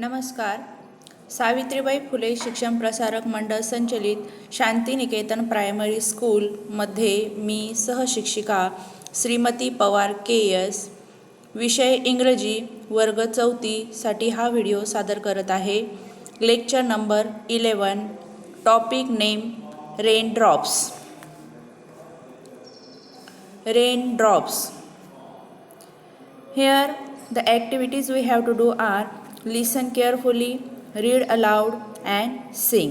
नमस्कार. सावित्रीबाई फुले शिक्षण प्रसारक मंडळ संचलित शांतिनिकेतन प्रायमरी स्कूलमध्ये मी सहशिक्षिका श्रीमती पवार के.एस. विषय इंग्रजी वर्ग 4साठी हा व्हिडिओ सादर करत आहे. Lecture number 11. Topic name raindrops. Raindrops. Here the activities we have to do are listen carefully, read aloud and sing.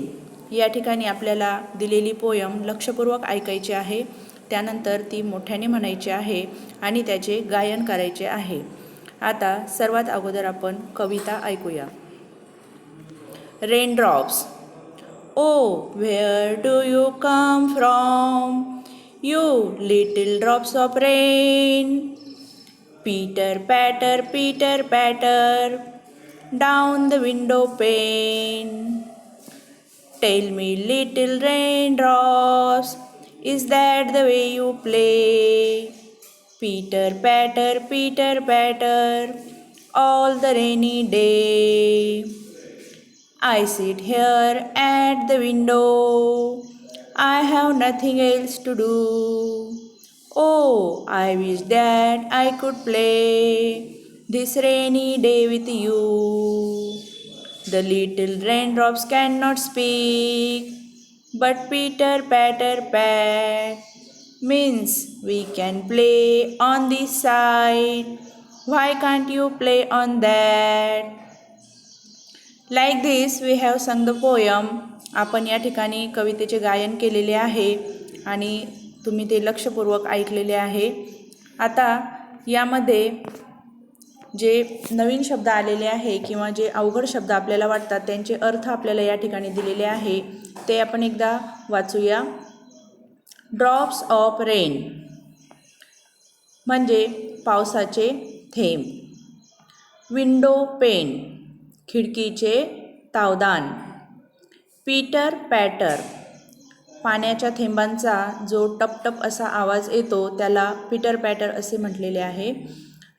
या ठिकाणी आपल्याला दिलेली पोयम लक्षपूर्वक ऐकायची आहे. त्यानंतर ती मोठ्याने म्हणायची आहे आणि त्याचे गायन करायचे आहे. आता सर्वात अगोदर आपण कविता ऐकूया. Raindrops. Oh, where do you come from? You little drops of rain. Pitter patter, down the window pane. Tell me, little raindrops, is that the way you play? Pitter patter, all the rainy day. I sit here at the window, I have nothing else to do. Oh, I wish that I could play this rainy day with you. The little raindrops cannot speak, but pitter patter pat means we can play on this side. Why can't you play on that? Like this we have sung the poem. आपण या ठिकाणी कवितेचे गायन केलेले आहे आणि तुम्ही ते लक्षपूर्वक ऐकलेले आहे. आता यामध्ये जे नवीन शब्द आलेले आहे किंवा जे अवघड शब्द आपल्याला वाटतात त्यांचे अर्थ आपल्याला या ठिकाणी दिलेले आहे ते आपण एकदा वाचूया. ड्रॉप्स ऑफ रेन म्हणजे पावसाचे थेंब. विंडो पेन खिडकीचे तावदान. पीटर पॅटर पाण्याच्या थेंबांचा जो टपटप असा आवाज येतो त्याला पीटर पॅटर असे म्हटलेले आहे.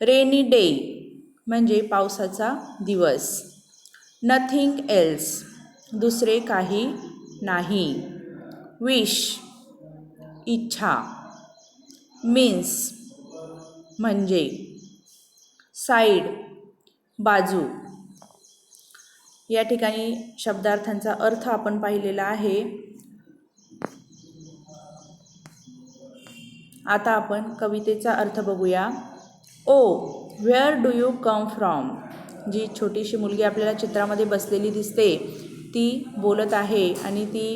रेनी डे म्हणजे पावसाचा दिवस. नथिंग एल्स दुसरे काही नाही. विश इच्छा. मीन्स म्हणजे. साईड बाजू. या ठिकाणी शब्दार्थांचा अर्थ आपण पाहिलेला आहे. आता आपण कवितेचा अर्थ बघूया. Oh where do you come from. जी छोटीशी मुलगी आपल्याला चित्रामध्ये बसलेली दिसते ती बोलत आहे आणि ती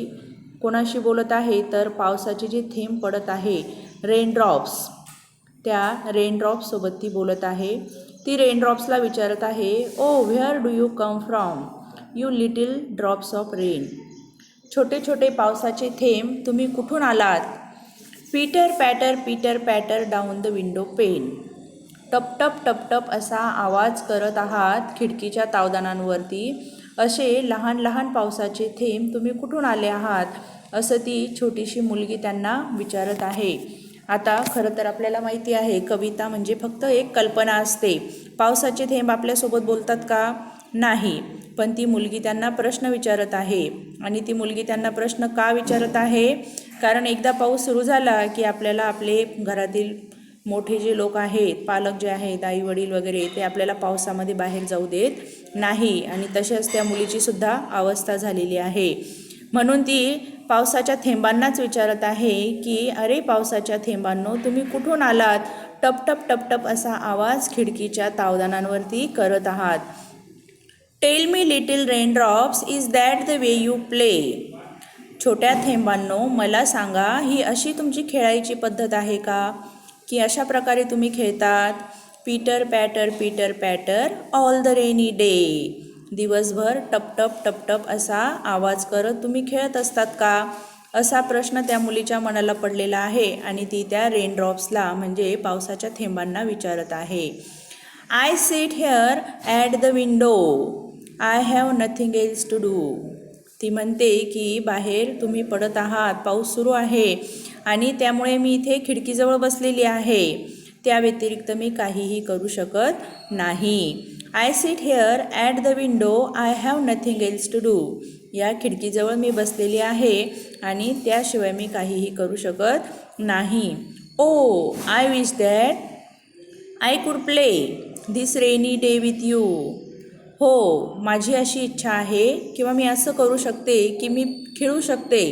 कोणाशी बोलत आहे तर पावसाचे जे थेंब पडत आहे रेनड्रॉप्स त्या रेनड्रॉप्ससोबत ती बोलत आहे. ती रेनड्रॉप्सला विचारत आहे oh where do you come from you little drops of rain. छोटे छोटे पावसाचे थेंब तुम्ही कुठून आलात. Pitter patter down the window pane. टपटप असा आवाज करत आहात खिडकीच्या तावदानांवरती. असे लहान लहान पावसाचे थेंब तुम्ही कुठून आले आहात असं ती छोटीशी मुलगी त्यांना विचारत आहे. आता खरं तर आपल्याला माहिती आहे कविता म्हणजे फक्त एक कल्पना असते. पावसाचे थेंब आपल्यासोबत बोलतात का. नाही. पण ती मुलगी त्यांना प्रश्न विचारत आहे आणि ती मुलगी त्यांना प्रश्न का विचारत आहे कारण एकदा पाऊस सुरू झाला की आपल्याला आपले घरातील मोठे जे लोक आहेत पालक जे आहेत आई वडील वगैरे ते आपल्याला पावसामध्ये बाहेर जाऊ देत नाही आणि तशाच त्या मुलीची सुद्धा अवस्था झालेली आहे. म्हणून ती पावसाच्या थेंबांनाच विचारत आहे की अरे पावसाच्या थेंबांनो तुम्ही कुठून आलात. टपटप असा आवाज खिडकीच्या तावदानांवरती करत आहात. Tell me little raindrops is that the way you play. छोट्या थेंबांनो मला सांगा ही अशी तुमची खेळायची पद्धत आहे का की अशा प्रकारे तुम्ही खेळतात. Peter patter all the rainy day. दिवसभर टपटप असा आवाज करत तुम्ही खेळत असतात का असा प्रश्न त्या मुलीच्या मनाला पडलेला आहे आणि ती त्या रेनड्रॉप्सला म्हणजे पावसाच्या थेंबांना विचारत आहे. I sit here at the window I have nothing else to do. ती म्हणते की बाहेर तुम्ही पडत आहात पाऊस सुरू आहे आणि त्यामुळे मी इथे खिडकीजवळ बसलेली आहे. त्या व्यतिरिक्त मी काहीही करू शकत नाही. I sit here at the window, I have nothing else to do. या खिडकीजवळ मी बसलेली आहे आणि त्याशिवाय मी काहीही करू शकत नाही. Oh I wish that I could play this rainy day with you. हो, माझी अशी इच्छा आहे किंवा मी असं करू शकते की मी खेळू शकते,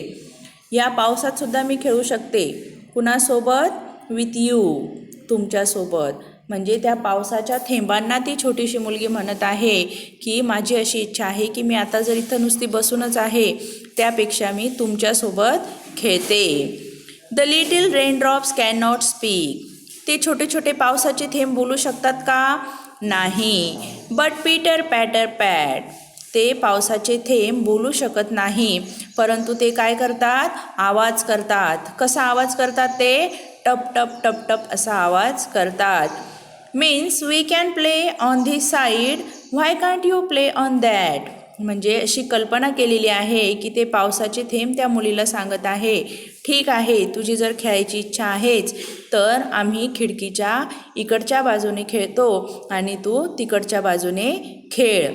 या पावसातसुद्धा मी खेळू शकते. कुणासोबत? विथ यू, तुमच्यासोबत. म्हणजे त्या पावसाच्या थेंबांना ती छोटीशी मुलगी म्हणत आहे की माझी अशी इच्छा आहे की मी आता जर इथं नुसती बसूनच आहे त्यापेक्षा मी तुमच्यासोबत खेळते. The little raindrops can not speak. ते छोटे छोटे पावसाचे थेंब बोलू शकतात का? नाही. बट पीटर पॅटर पॅट. ते पावसाचे थेंब बोलू शकत नाही, परंतु ते काय करतात? आवाज करतात. कसा आवाज करतात ते? टप टप टप टप असा आवाज करतात. Means we can play on this side, why can't you play on that. म्हणजे अशी कल्पना केलेली आहे की ते पावसाचे थेंब त्या मुलीला सांगत आहे, ठीक आहे, तुझी जर खेळायची इच्छा आहेच तर आम्ही खिडकीच्या इकडच्या बाजूने खेळतो आणि तू तिकडच्या बाजूने खेळ.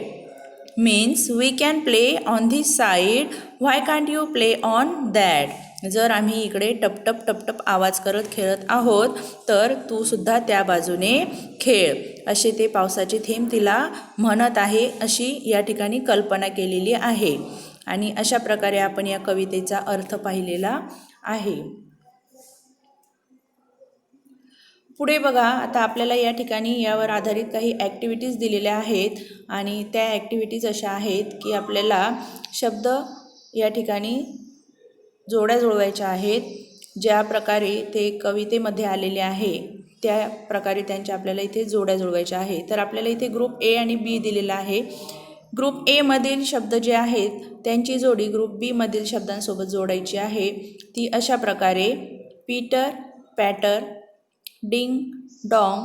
Means we can play on this side, why can't you play on that. जर आम्ही इकडे टपटप टपटप आवाज करत खेळत आहोत तर तू सुद्धा त्या बाजूने खेळ, असे ते पावसाचे थेंब तिला म्हणत आहे, अशी या ठिकाणी कल्पना केलेली आहे. आणि अशा प्रकारे आपण या कवितेचा अर्थ पाहिलेला आहे. पुढे बघा, आता आपल्याला या ठिकाणी यावर आधारित काही ॲक्टिव्हिटीज दिलेल्या आहेत आणि त्या ॲक्टिव्हिटीज अशा आहेत की आपल्याला शब्द या ठिकाणी जोड्या जुळवायच्या आहेत. ज्या प्रकारे ते कवितेमध्ये आलेले आहे त्या प्रकारे त्यांच्या आपल्याला इथे जोड्या जुळवायच्या आहे. तर आपल्याला इथे ग्रुप ए आणि बी दिलेला आहे. ग्रुप ए मधील शब्द जे आहेत त्यांची जोडी ग्रुप बी मधील शब्दांसोबत जोडायची आहे. ती अशा प्रकारे: पीटर पॅटर, डिंग डॉंग,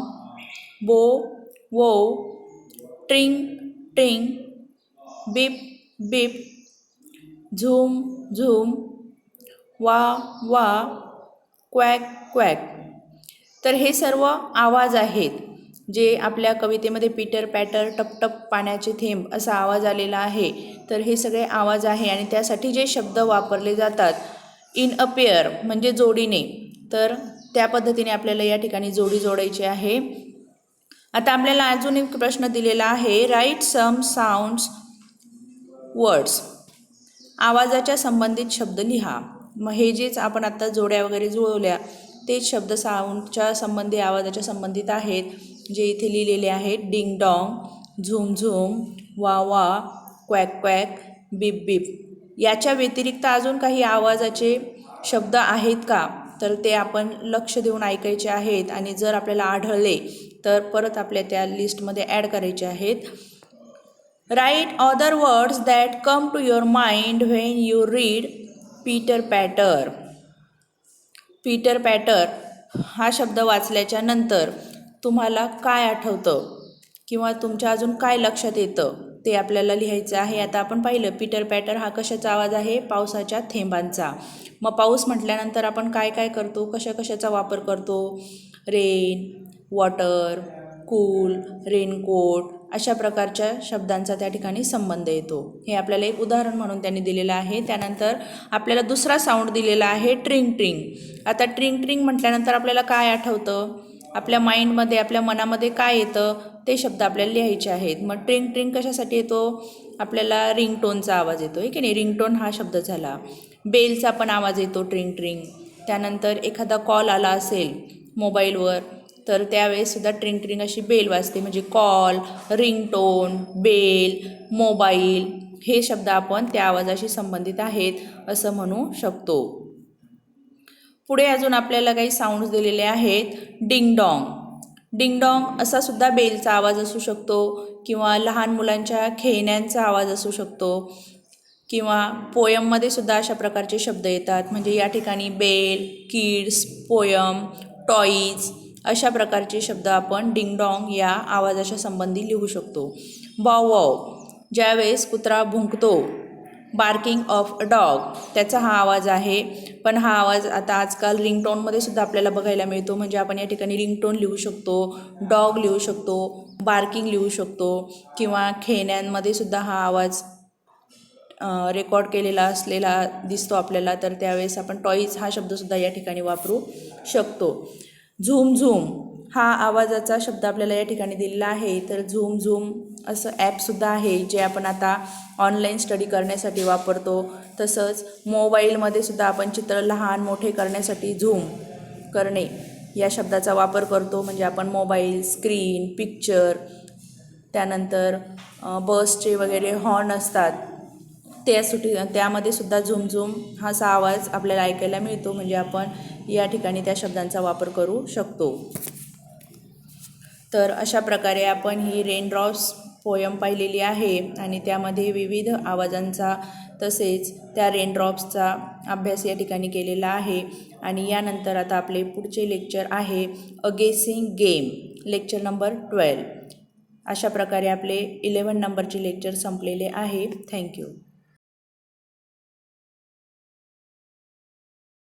बो वो, ट्रिंग ट्रिंग, बिप बिप, झूम झूम, वा वा, क्वॅक क्वॅक. तर हे सर्व आवाज आहेत जे आपल्या कवितेमध्ये पीटर पॅटर, टपटप पाण्याचे थेंब असा आवाज आलेला आहे. तर हे सगळे आवाज आहे आणि त्यासाठी जे शब्द वापरले जातात इन अ पेअर म्हणजे जोडीने, तर त्या पद्धतीने आपल्याला या ठिकाणी जोडी जोडायची आहे. आता आपल्याला अजून एक प्रश्न दिलेला आहे, राईट सम साऊंड्स वर्ड्स. आवाजाच्या संबंधित शब्द लिहा. मग हे जेच आपण आता जोड्या वगैरे जुळवल्या तेच शब्द साऊंडच्या संबंधी, आवाजाच्या संबंधित आहेत, जे इथे लिहिलेले आहेत. डिंग डॉंग, झूम झूम, वा वा, क्वॅक क्वॅक, बीप बीप. याच्या व्यतिरिक्त अजून काही आवाजाचे शब्द आहेत का, तर ते आपण लक्ष देऊन ऐकायचे आहेत आणि जर आपल्याला आढळले तर परत आपल्या त्या लिस्टमध्ये ॲड करायचे आहेत. Write other words that come to your mind when you read Peter Patter. Peter Patter हा शब्द वाचल्याच्या नंतर तुम्हाला काय आठवतं किंवा तुमच्या अजून काय लक्षात येतं ते आपल्याला लिहायचं आहे. आता आपण पाहिलं पीटर पॅटर हा कशाचा आवाज आहे? पावसाच्या थेंबांचा. मग पाऊस म्हटल्यानंतर आपण काय काय करतो, कशाचा वापर करतो? रेन, वॉटर, कूल, रेनकोट अशा प्रकारच्या शब्दांचा त्या ठिकाणी संबंध येतो. हे आपल्याला एक उदाहरण म्हणून त्यांनी दिलेलं आहे. त्यानंतर आपल्याला दुसरा साऊंड दिलेला आहे ट्रिंग ट्रिंग. आता ट्रिंग ट्रिंग म्हटल्यानंतर आपल्याला काय आठवतं? आपल्या माइंडमध्ये, आपल्या मनामध्ये काय येतं ते शब्द आपल्याला लिहायचे आहेत. मग ट्रिंग ट्रिंग कशासाठी येतो? आपल्याला रिंगटोनचा आवाज येतो आहे की नाही, रिंगटोन हा शब्द झाला. बेलचा पण आवाज येतो ट्रिंग ट्रिंग. त्यानंतर एखादा कॉल आला असेल मोबाईलवर तर त्यावेळेससुद्धा ट्रिंग ट्रिंग अशी बेल वाजते. म्हणजे कॉल, रिंगटोन, बेल, मोबाईल हे शब्द आपण त्या आवाजाशी संबंधित आहेत असं म्हणू शकतो. पुढे अजून आपल्याला काही साऊंड्स दिलेले आहेत. Ding dong. डिंग डॉंग असा सुद्धा बेलचा आवाज असू शकतो किंवा लहान मुलांच्या खेळण्यांचा आवाज असू शकतो किंवा पोयममध्ये सुद्धा अशा प्रकारचे शब्द येतात. म्हणजे या ठिकाणी बेल, किड्स, पोयम, टॉईज अशा प्रकारचे शब्द आपण डिंग डॉंग या आवाजाच्या संबंधी लिहू शकतो. बॉव वॉव, ज्यावेळेस कुत्रा भुंकतो, बार्किंग ऑफ अ डॉग, त्याचा हा आवाज आहे. पण हा आवाज आता आजकाल रिंगटोनमध्ये सुद्धा आपल्याला बघायला मिळतो. म्हणजे आपण या ठिकाणी रिंगटोन लिहू शकतो, डॉग लिहू शकतो, बार्किंग लिहू शकतो किंवा खेळण्यांमध्ये सुद्धा हा आवाज रेकॉर्ड केलेला असलेला दिसतो आपल्याला, तर त्यावेळेस आपण टॉईज हा शब्दसुद्धा या ठिकाणी वापरू शकतो. झूम झूम हा आवाजाचा शब्द आपल्याला या ठिकाणी दिलेला आहे. तर झूम झूम असं ॲपसुद्धा आहे जे आपण आता ऑनलाईन स्टडी करण्यासाठी वापरतो. तसंच मोबाईलमध्ये सुद्धा आपण चित्र लहान मोठे करण्यासाठी झूम करणे या शब्दाचा वापर करतो. म्हणजे आपण मोबाईल स्क्रीन पिक्चर त्यानंतर बसचे वगैरे हॉर्न असतात त्यामध्ये सुद्धा झूम झूम हाचा आवाज आपल्याला ऐकायला मिळतो. म्हणजे आपण या ठिकाणी त्या शब्दांचा वापर करू शकतो. तर अशा प्रकारे आपण ही रेनड्रॉप्स पोयम पाहिलेली आहे आणि त्यामध्ये विविध आवाजांचा तसेच त्या रेनड्रॉप्सचा अभ्यास या ठिकाणी केलेला आहे. आणि यानंतर आता आपले पुढचे लेक्चर आहे अ गेसिंग गेम, लेक्चर नंबर 12. अशा प्रकारे आपले 11 नंबरचे लेक्चर संपलेले आहे. थँक्यू.